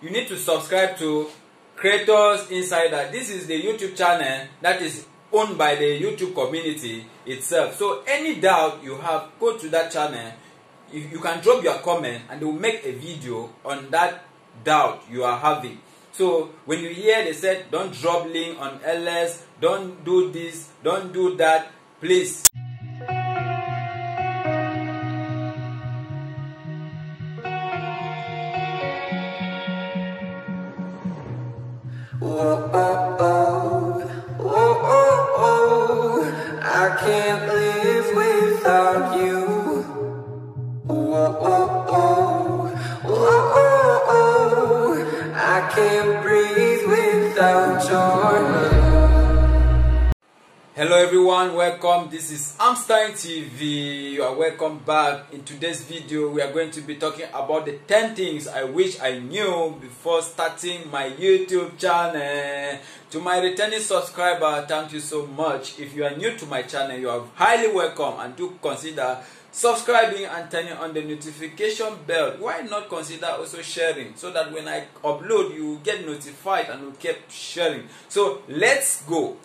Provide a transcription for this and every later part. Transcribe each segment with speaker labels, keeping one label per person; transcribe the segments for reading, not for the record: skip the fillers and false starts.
Speaker 1: you need to subscribe to Creators Insider. This is the YouTube channel that is owned by the YouTube community itself. So any doubt you have, go to that channel. You can drop your comment and they will make a video on that doubt you are having. So when you hear they said don't drop link on LS, don't do this, don't do that, please.
Speaker 2: Oh, oh, oh, oh, oh, oh, I can't live without you. Oh, oh, oh, oh, oh, oh, I can't breathe without your love.
Speaker 1: Hello everyone, welcome. This is Emstine TV. You are welcome back. In today's video, we are going to be talking about the 10 things I wish I knew before starting my YouTube channel. To my returning subscriber, thank you so much. If you are new to my channel, you are highly welcome, and do consider subscribing and turning on the notification bell. Why not consider also sharing, so that when I upload, you get notified and will keep sharing. So let's go.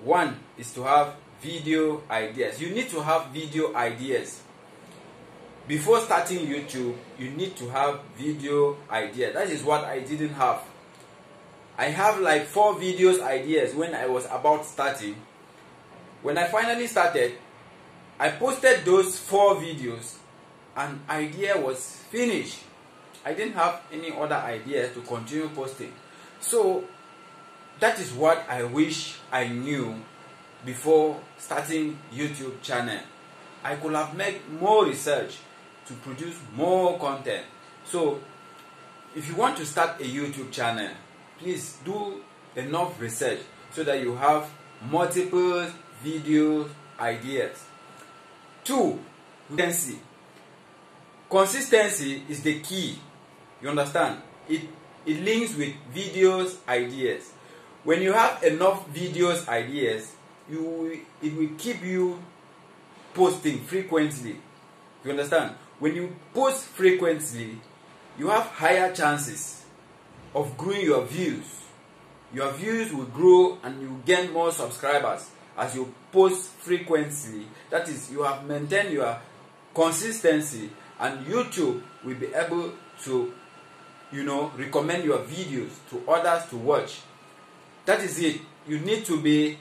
Speaker 1: One is to have video ideas. You need to have video ideas. Before starting YouTube, you need to have video ideas. That is what I didn't have. I have like 4 videos ideas when I was about starting. When I finally started, I posted those 4 videos and idea was finished. I didn't have any other ideas to continue posting. So that is what I wish I knew before starting YouTube channel. I could have made more research to produce more content. So if you want to start a YouTube channel, please do enough research so that you have multiple video ideas. 2, consistency. Consistency is the key. You understand? It links with videos ideas. When you have enough videos ideas, it will keep you posting frequently. You understand? When you post frequently, you have higher chances of growing your views. Your views will grow and you gain more subscribers as you post frequently. That is, you have maintained your consistency, and YouTube will be able to, recommend your videos to others to watch. That is it. You need to be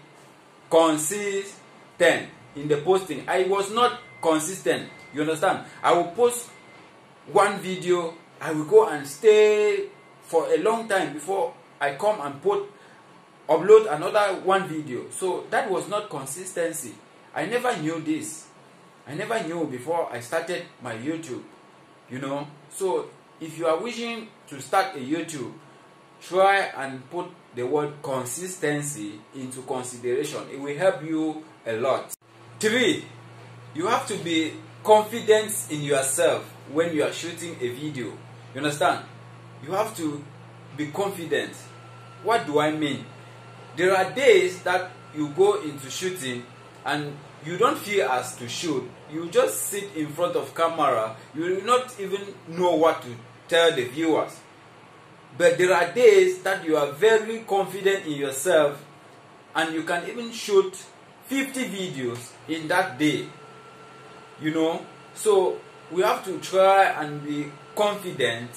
Speaker 1: consistent in the posting. I was not consistent. You understand? I will post one video, I will go and stay for a long time before I come and upload another one video. So that was not consistency. I never knew this. I never knew before I started my YouTube. So if you are wishing to start a YouTube, try and put the word consistency into consideration. It will help you a lot. 3, you have to be confident in yourself when you are shooting a video. You understand? You have to be confident. What do I mean? There are days that you go into shooting and you don't feel as to shoot. You just sit in front of camera. You will not even know what to tell the viewers. But there are days that you are very confident in yourself and you can even shoot 50 videos in that day. So we have to try and be confident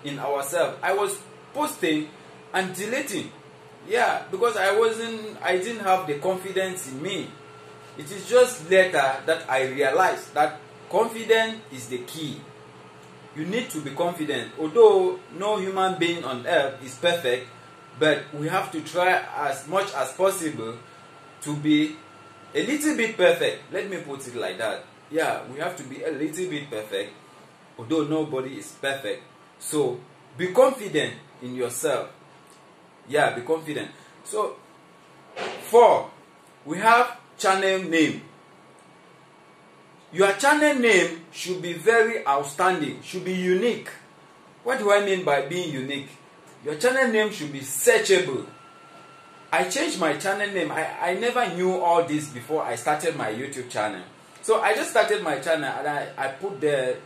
Speaker 1: in ourselves. I was posting and deleting. Yeah, because I didn't have the confidence in me. It is just later that I realized that confidence is the key. You need to be confident. Although no human being on earth is perfect, but we have to try as much as possible to be a little bit perfect. Let me put it like that. Yeah, we have to be a little bit perfect, although nobody is perfect. So be confident in yourself. Yeah, be confident. So 4, we have channel name. Your channel name should be very outstanding, should be unique. What do I mean by being unique? Your channel name should be searchable. I changed my channel name. I never knew all this before I started my YouTube channel. So I just started my channel and I put the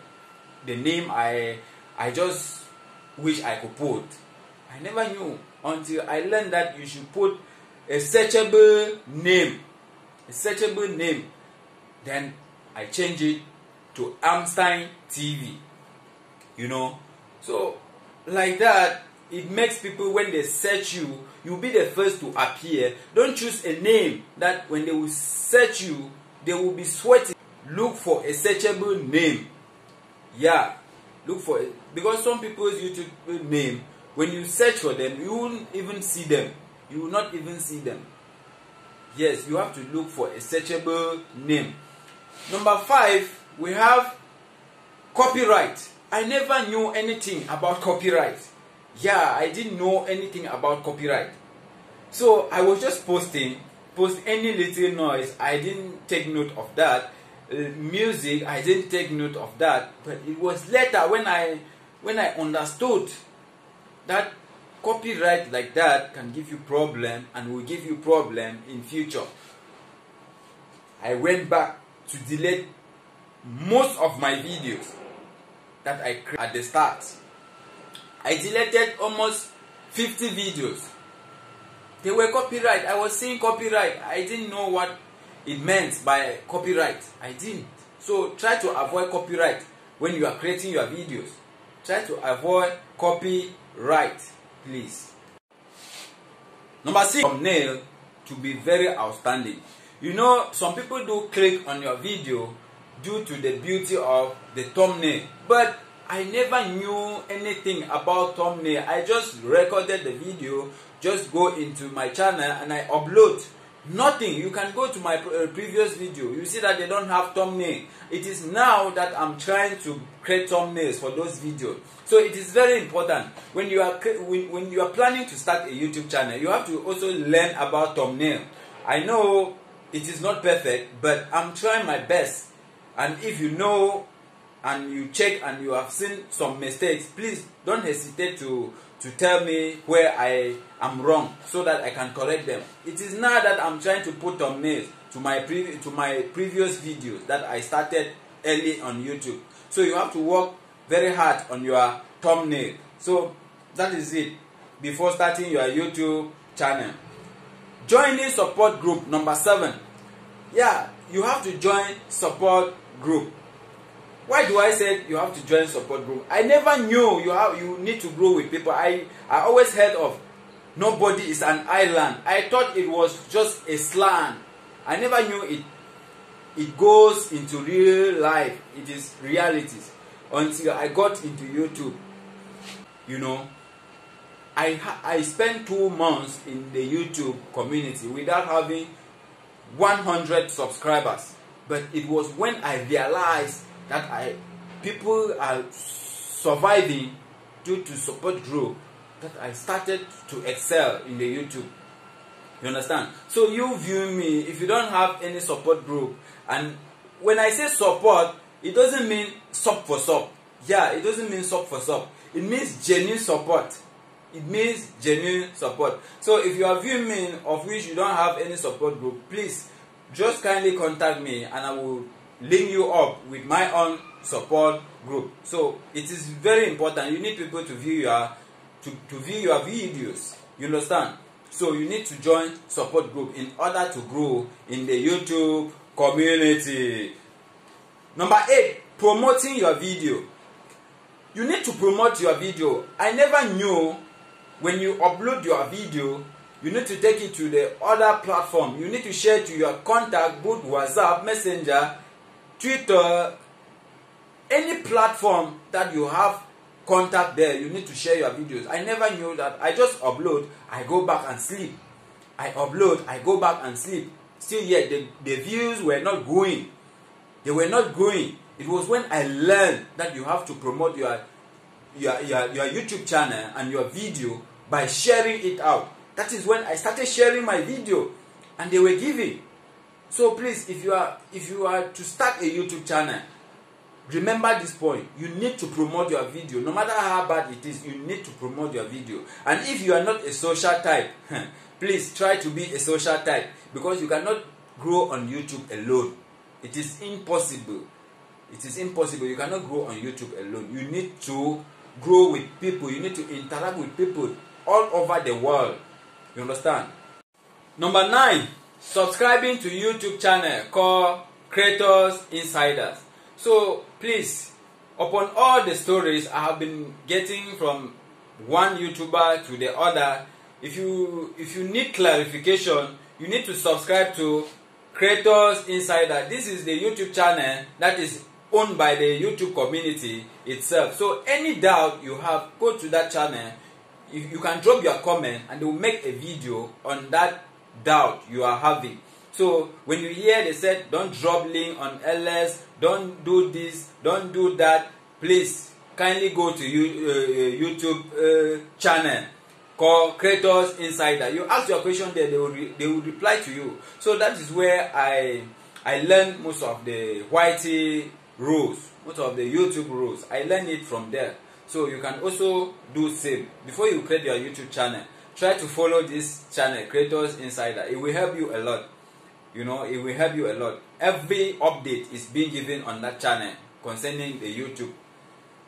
Speaker 1: name I just wish I could put. I never knew until I learned that you should put a searchable name. A searchable name. Then I changed it to Emstine TV. You know. So like that, it makes people, when they search you, you'll be the first to appear. Don't choose a name that when they will search you, they will be sweating. Look for a searchable name. Yeah, look for it. Because some people's YouTube name, when you search for them, you won't even see them. You will not even see them. Yes, you have to look for a searchable name. Number 5, we have copyright. I never knew anything about copyright. Yeah, I didn't know anything about copyright. So I was just post any little noise. I didn't take note of that. Music, I didn't take note of that. But it was later when I understood that copyright like that can give you problem and will give you problem in future. I went back to delete most of my videos that I created at the start. I deleted almost 50 videos. They were copyright. I was seeing copyright. I didn't know what it meant by copyright. I didn't. So try to avoid copyright when you are creating your videos. Try to avoid copyright, please. Number 6, thumbnail to be very outstanding. You know, some people do click on your video due to the beauty of the thumbnail, but I never knew anything about thumbnail. I just recorded the video, just go into my channel and I upload. Nothing. You can go to my previous video. You see that they don't have thumbnail. It is now that I'm trying to create thumbnails for those videos. So it is very important when you are planning to start a YouTube channel. You have to also learn about thumbnail. I know it is not perfect, but I'm trying my best. And if you know and you check and you have seen some mistakes, please don't hesitate to tell me where I am wrong so that I can correct them. It is now that I'm trying to put thumbnails to my previous videos that I started early on YouTube. So you have to work very hard on your thumbnail. So that is it before starting your YouTube channel. Joining support group, number 7. Yeah, you have to join support group. Why do I say you have to join support group? I never knew you need to grow with people. I always heard of nobody is an island. I thought it was just a slang. I never knew it goes into real life. It is realities until I got into YouTube. You know, I spent 2 months in the YouTube community without having 100 subscribers. But it was when I realized that people are surviving due to support group that I started to excel in the YouTube. You understand? So you view me, if you don't have any support group, and when I say support, it doesn't mean sub for sub. Yeah, it doesn't mean sub for sub. It means genuine support. It means genuine support. So if you are viewing me of which you don't have any support group, please just kindly contact me and I will link you up with my own support group. So it is very important. You need people to view your videos. You understand? So you need to join support group in order to grow in the YouTube community. Number 8, promoting your video. You need to promote your video. I never knew when you upload your video, you need to take it to the other platform. You need to share to your contact, both WhatsApp, Messenger, Twitter, any platform that you have contact there. You need to share your videos. I never knew that. I just upload, I go back and sleep. I upload, I go back and sleep. Still yet the views were not going. They were not going. It was when I learned that you have to promote your YouTube channel and your video by sharing it out. That is when I started sharing my video and they were giving. So please, if you are to start a YouTube channel, remember this point. You need to promote your video. No matter how bad it is, you need to promote your video. And if you are not a social type, please try to be a social type, because you cannot grow on YouTube alone. It is impossible. It is impossible. You cannot grow on YouTube alone. You need to grow with people. You need to interact with people all over the world. You understand? Number 9, subscribing to YouTube channel called Creators Insiders. So please, upon all the stories I have been getting from one YouTuber to the other, if you need clarification, you need to subscribe to Creators Insider. This is the YouTube channel that is owned by the YouTube community itself. So any doubt you have, go to that channel. You can drop your comment and they will make a video on that doubt you are having. So when you hear they said don't drop link on LS, don't do this, don't do that, please kindly go to YouTube channel called Creators Insider. You ask your question there, they will reply to you. So that is where I learned most of the YT rules, most of the YouTube rules. I learned it from there. So you can also do same. Before you create your YouTube channel, try to follow this channel, Creators Insider. It will help you a lot. You know, it will help you a lot. Every update is being given on that channel concerning the YouTube.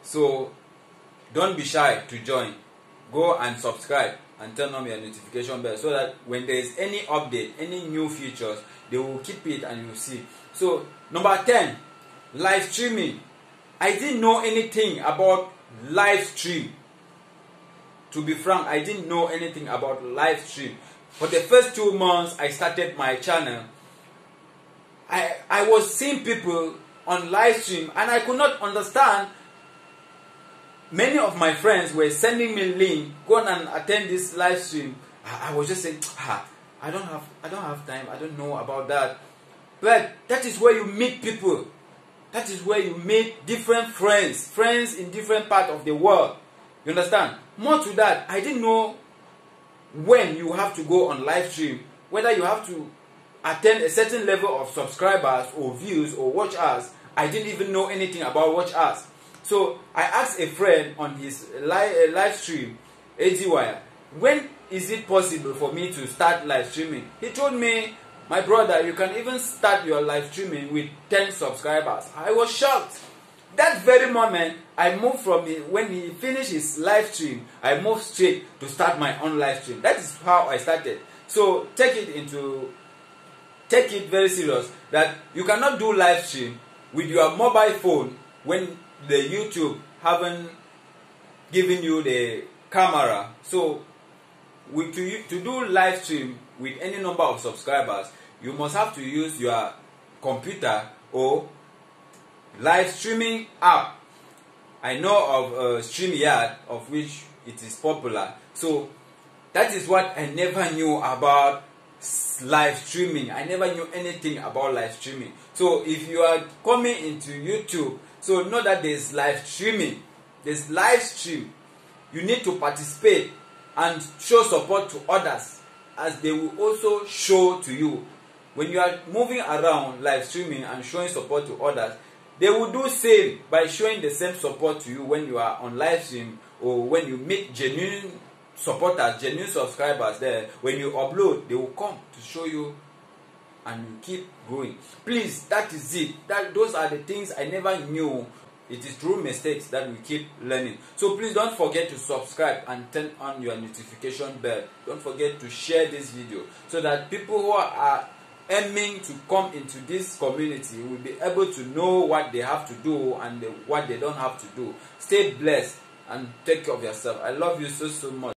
Speaker 1: So don't be shy to join. Go and subscribe and turn on your notification bell so that when there is any update, any new features, they will keep it and you will see. So number 10, live streaming. I didn't know anything about live stream. To be frank, I didn't know anything about live stream. For the first 2 months I started my channel, I was seeing people on live stream and I could not understand. Many of my friends were sending me link, go on and attend this live stream. I was just saying, I don't have time, I don't know about that. But that is where you meet people. That is where you meet different friends in different parts of the world. You understand? More to that, I didn't know when you have to go on live stream, whether you have to attend a certain level of subscribers or views or watch hours. I didn't even know anything about watch hours. So I asked a friend on his live stream, AGY, when is it possible for me to start live streaming? He told me, my brother, you can even start your live streaming with 10 subscribers. I was shocked. That very moment, I moved from when he finished his live stream, I moved straight to start my own live stream. That is how I started. So take it very serious that you cannot do live stream with your mobile phone when the YouTube haven't given you the camera. So to do live stream with any number of subscribers, you must have to use your computer or live streaming app. I know of StreamYard, of which it is popular. So that is what I never knew about live streaming. I never knew anything about live streaming. So if you are coming into YouTube, so know that there's live streaming. There's live stream. You need to participate and show support to others as they will also show to you. When you are moving around live streaming and showing support to others, they will do same by showing the same support to you when you are on live stream or when you meet genuine supporters, genuine subscribers there. When you upload, they will come to show you and you keep going. Please, that is it. Those are the things I never knew. It is through mistakes that we keep learning. So please don't forget to subscribe and turn on your notification bell. Don't forget to share this video so that people who are aiming to come into this community will be able to know what they have to do and what they don't have to do. Stay blessed and take care of yourself. I love you so much.